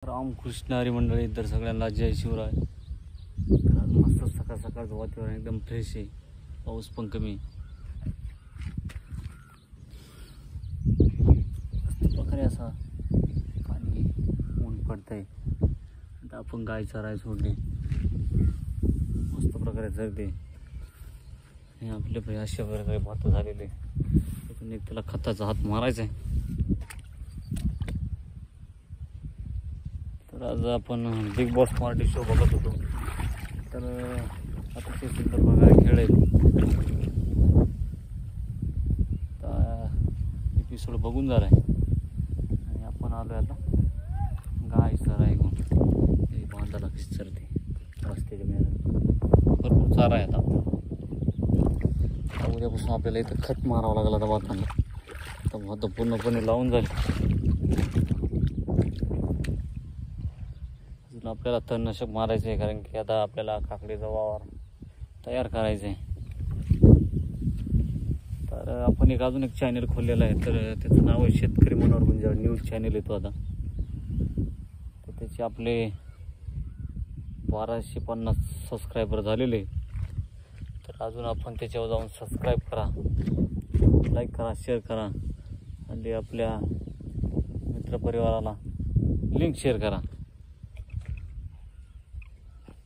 रामकृष्ण हरी मंडळी, तर सगळ्यांना जय शिवराय. तर आज मस्त सकाळ सकाळचं वातावरण एकदम फ्रेश आहे, पाऊस पण कमी. मस्त प्रकारे असा पाणी ऊन पडतंय. आता आपण गाय चराय सोडली, मस्त प्रकारे चरते. हे आपले भाई अशा प्रकारे भात झालेले, त्यातून एक त्याला खताचा हात मारायचा आहे. तर आज आपण बिग बॉस मराठी शो बघत होतो. तर अतिशय सुंदर प्रकारे खेळ आहे. एपिसोड बघून झाला आहे आणि आपण आलो आता गाय चारा ऐकून. हे बांधाला कशी चरते रस्त्याच्या मेळ्यात, भरपूर चारा आहे. आता उद्यापासून आपल्याला इथं खत मारावं लागलं आता भातांना. तर भात पूर्णपणे लावून झाले. आपल्याला तणनाशक मारायचं आहे, कारण की आता आपल्याला काकडीचा वावर तयार करायचा आहे. तर आपण अजून एक चॅनल खोललेलं आहे, तर त्याचं नाव आहे शेतकरी मनोरंजन न्यूज चॅनल येतो आता. तर त्याचे आपले 1250 सबस्क्रायबर झालेले. तर अजून आपण त्याच्यावर जाऊन सबस्क्राईब करा, लाईक करा, शेअर करा आणि आपल्या मित्रपरिवाराला लिंक शेअर करा.